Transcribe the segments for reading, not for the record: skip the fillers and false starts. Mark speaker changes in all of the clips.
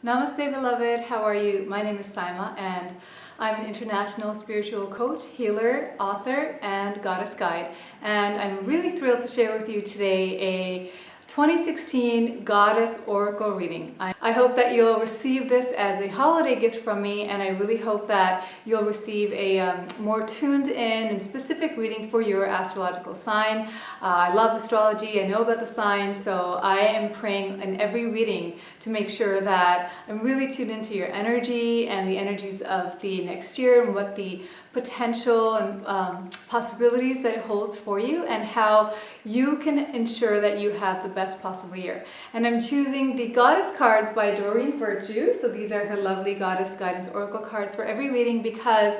Speaker 1: Namaste, beloved. How are you? My name is Syma, and I'm an international spiritual coach, healer, author, and goddess guide. And I'm really thrilled to share with you today a 2016 Goddess Oracle reading. I hope that you'll receive this as a holiday gift from me, and I really hope that you'll receive a more tuned in and specific reading for your astrological sign. I love astrology, I know about the signs, so I am praying in every reading to make sure that I'm really tuned into your energy and the energies of the next year and what the potential and possibilities that it holds for you and how you can ensure that you have the best possible year. And I'm choosing the Goddess cards by Doreen. So these are her lovely Goddess Guidance Oracle cards for every reading because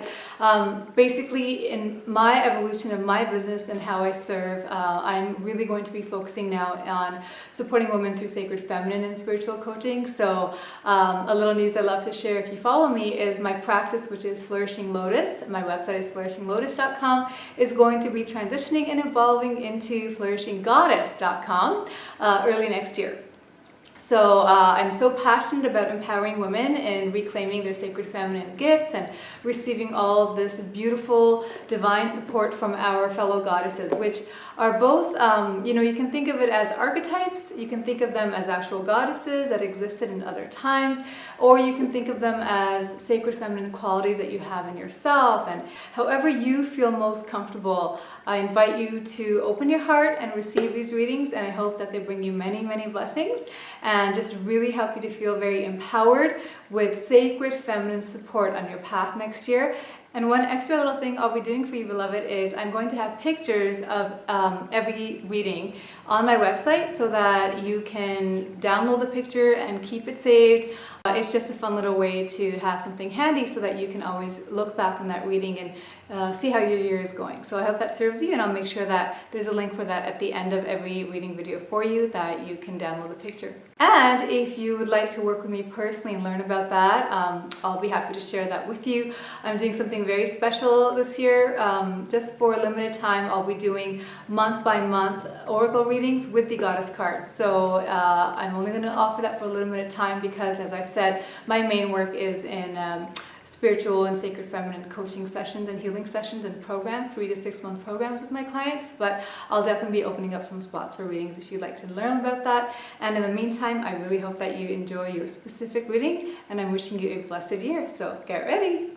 Speaker 1: basically in my evolution of my business and how I serve, I'm really going to be focusing now on supporting women through sacred feminine and spiritual coaching. So a little news I love to share if you follow me is my practice, which is Flourishing Lotus. My website is flourishinglotus.com, is going to be transitioning and evolving into flourishinggoddess.com early next year. So I'm so passionate about empowering women and reclaiming their sacred feminine gifts and receiving all this beautiful divine support from our fellow goddesses, which are both, you can think of it as archetypes, you can think of them as actual goddesses that existed in other times, or you can think of them as sacred feminine qualities that you have in yourself. And however you feel most comfortable, I invite you to open your heart and receive these readings, and I hope that they bring you many, many blessings and just really help you to feel very empowered with sacred feminine support on your path next year. And one extra little thing I'll be doing for you, beloved, is I'm going to have pictures of every reading on my website so that you can download the picture and keep it saved. It's just a fun little way to have something handy so that you can always look back on that reading and see how your year is going. So I hope that serves you, and I'll make sure that there's a link for that at the end of every reading video for you that you can download the picture. And if you would like to work with me personally and learn about that, I'll be happy to share that with you. I'm doing something very special this year. Just for a limited time, I'll be doing month by month oracle readings with the goddess cards. So I'm only going to offer that for a limited time because, as I've said, my main work is in spiritual and sacred feminine coaching sessions and healing sessions and programs, 3 to 6 month programs with my clients. But I'll definitely be opening up some spots for readings if you'd like to learn about that. And in the meantime, I really hope that you enjoy your specific reading, and I'm wishing you a blessed year. So get ready.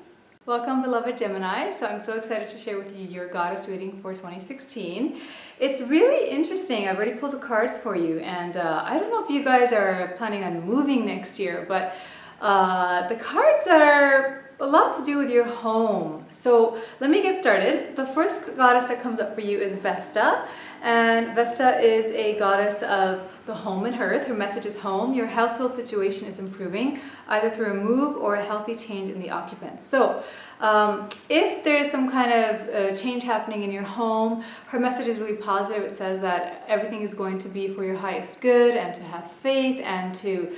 Speaker 1: Welcome, beloved Gemini. So I'm so excited to share with you your goddess reading for 2016. It's really interesting. I've already pulled the cards for you, and I don't know if you guys are planning on moving next year, but the cards are a lot to do with your home. So let me get started. The first goddess that comes up for you is Vesta, and Vesta is a goddess of the home and hearth. Her message is home. Your household situation is improving, either through a move or a healthy change in the occupants. So if there's some kind of change happening in your home, her message is really positive. It says that everything is going to be for your highest good, and to have faith and to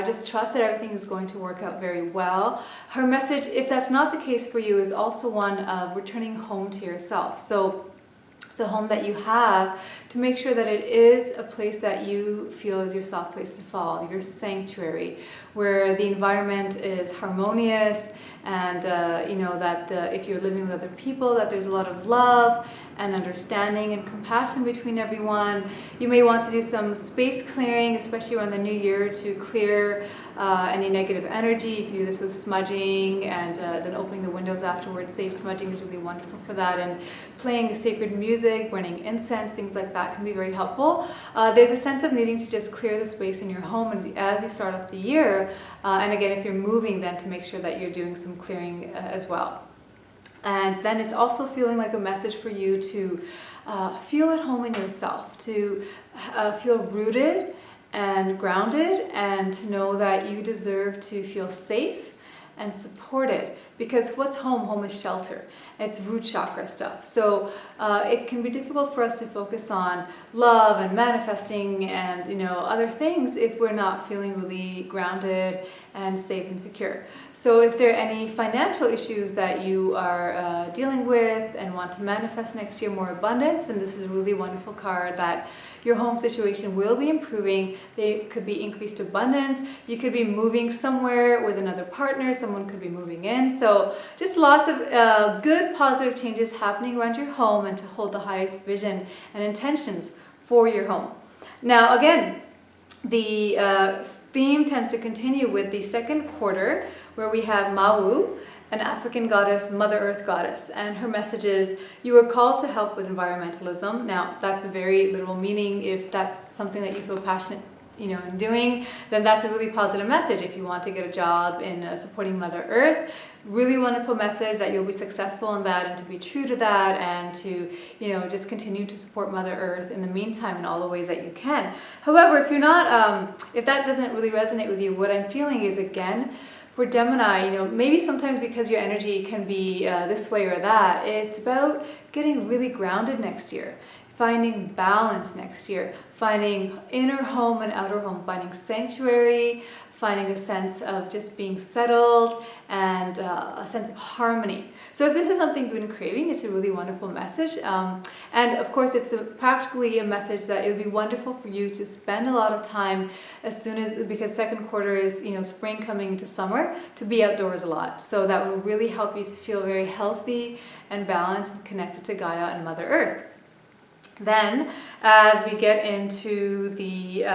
Speaker 1: just trust that everything is going to work out very well. Her message, if that's not the case for you, is also one of returning home to yourself. So the home that you have, to make sure that it is a place that you feel is your soft place to fall, your sanctuary, where the environment is harmonious, and that if you're living with other people, that there's a lot of love and understanding and compassion between everyone. You may want to do some space clearing, especially around the new year, to clear any negative energy. You can do this with smudging, and then opening the windows afterwards. Safe smudging is really wonderful for that, and playing sacred music, burning incense, things like that can be very helpful. There's a sense of needing to just clear the space in your home as you start off the year, and again, if you're moving, then to make sure that you're doing some clearing as well. And then it's also feeling like a message for you to feel at home in yourself, to feel rooted and grounded, and to know that you deserve to feel safe and supported, because what's home? Home is shelter. It's root chakra stuff. So it can be difficult for us to focus on love and manifesting and other things if we're not feeling really grounded and safe and secure. So if there are any financial issues that you are dealing with and want to manifest next year more abundance, then this is a really wonderful card that your home situation will be improving. There could be increased abundance. You could be moving somewhere with another partner. Someone could be moving in. So just lots of good positive changes happening around your home, and to hold the highest vision and intentions for your home. Now again, the theme tends to continue with the second quarter, where we have Mawu, an African goddess, Mother Earth goddess, and her message is, you are called to help with environmentalism. Now that's a very literal meaning. If that's something that you feel passionate in doing, then that's a really positive message. If you want to get a job in supporting Mother Earth, really wonderful message that you'll be successful in that, and to be true to that, and to just continue to support Mother Earth in the meantime in all the ways that you can. However, if you're not, if that doesn't really resonate with you, what I'm feeling is, again, for Gemini, maybe sometimes because your energy can be this way or that, it's about getting really grounded next year, finding balance next year, finding inner home and outer home, finding sanctuary, finding a sense of just being settled, and a sense of harmony. So if this is something you've been craving, it's a really wonderful message. And of course, it's practically a message that it would be wonderful for you to spend a lot of time because second quarter is spring coming into summer, to be outdoors a lot. So that will really help you to feel very healthy and balanced and connected to Gaia and Mother Earth. Then, as we get into the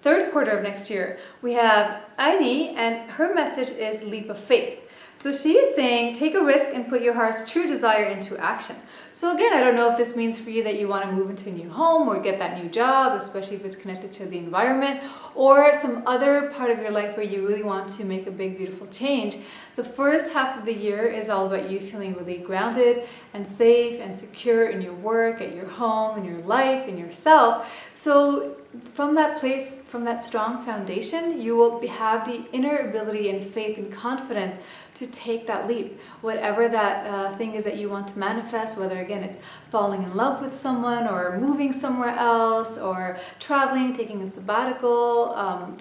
Speaker 1: third quarter of next year, we have Aini, and her message is leap of faith. So she is saying, take a risk and put your heart's true desire into action. So again, I don't know if this means for you that you want to move into a new home or get that new job, especially if it's connected to the environment, or some other part of your life where you really want to make a big, beautiful change. The first half of the year is all about you feeling really grounded and safe and secure in your work, at your home, in your life, in yourself. So from that place, from that strong foundation, you will have the inner ability and faith and confidence to take that leap. Whatever that thing is that you want to manifest, whether again it's falling in love with someone, or moving somewhere else, or traveling, taking a sabbatical,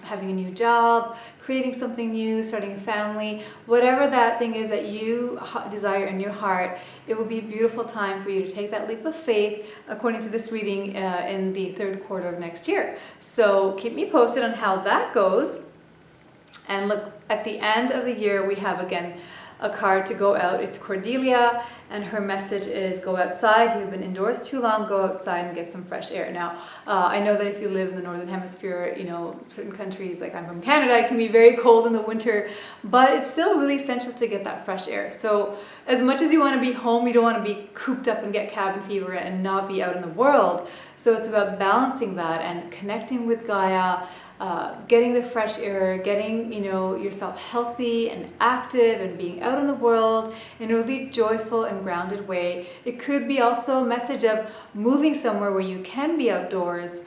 Speaker 1: having a new job, creating something new, starting a family, whatever that thing is that you desire in your heart, it will be a beautiful time for you to take that leap of faith, according to this reading in the third quarter of next year. So keep me posted on how that goes. And look, at the end of the year, we have again a card to go out. It's Cordelia, and her message is, go outside. You've been indoors too long, go outside and get some fresh air. Now, I know that if you live in the Northern Hemisphere, certain countries, like I'm from Canada, it can be very cold in the winter, but it's still really essential to get that fresh air. So as much as you want to be home, you don't want to be cooped up and get cabin fever and not be out in the world. So it's about balancing that and connecting with Gaia, getting the fresh air, getting yourself healthy and active, and being out in the world in a really joyful and grounded way. It could be also a message of moving somewhere where you can be outdoors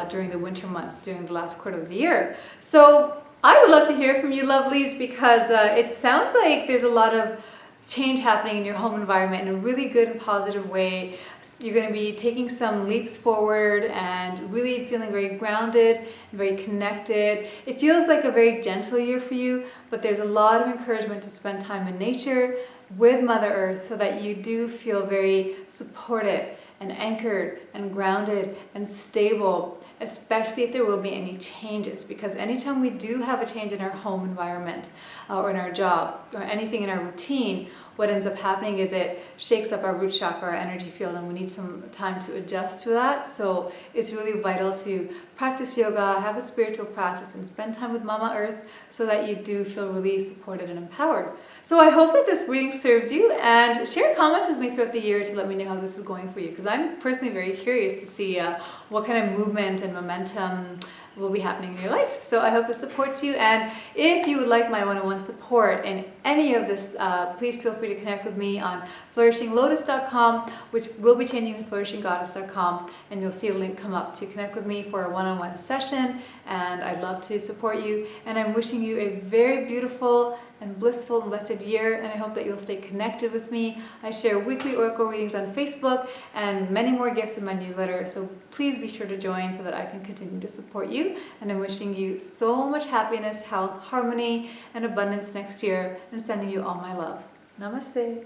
Speaker 1: during the winter months, during the last quarter of the year. So I would love to hear from you, lovelies, because it sounds like there's a lot of change happening in your home environment in a really good and positive way. You're going to be taking some leaps forward and really feeling very grounded and very connected. It feels like a very gentle year for you, but there's a lot of encouragement to spend time in nature with Mother Earth, so that you do feel very supported and anchored and grounded and stable, especially if there will be any changes. Because anytime we do have a change in our home environment or in our job or anything in our routine, what ends up happening is it shakes up our root chakra, our energy field, and we need some time to adjust to that. So it's really vital to practice yoga, have a spiritual practice, and spend time with Mama Earth, so that you do feel really supported and empowered. So I hope that this reading serves you, and share comments with me throughout the year to let me know how this is going for you, because I'm personally very curious to see what kind of movement and momentum will be happening in your life. So I hope this supports you, and if you would like my one-on-one support in any of this, please feel free to connect with me on flourishinglotus.com, which will be changing to flourishinggoddess.com, and you'll see a link come up to connect with me for a one-on-one session, and I'd love to support you. And I'm wishing you a very beautiful and blissful and blessed year, and I hope that you'll stay connected with me. I share weekly oracle readings on Facebook and many more gifts in my newsletter, so please be sure to join so that I can continue to support you. And I'm wishing you so much happiness, health, harmony, and abundance next year, and sending you all my love. Namaste.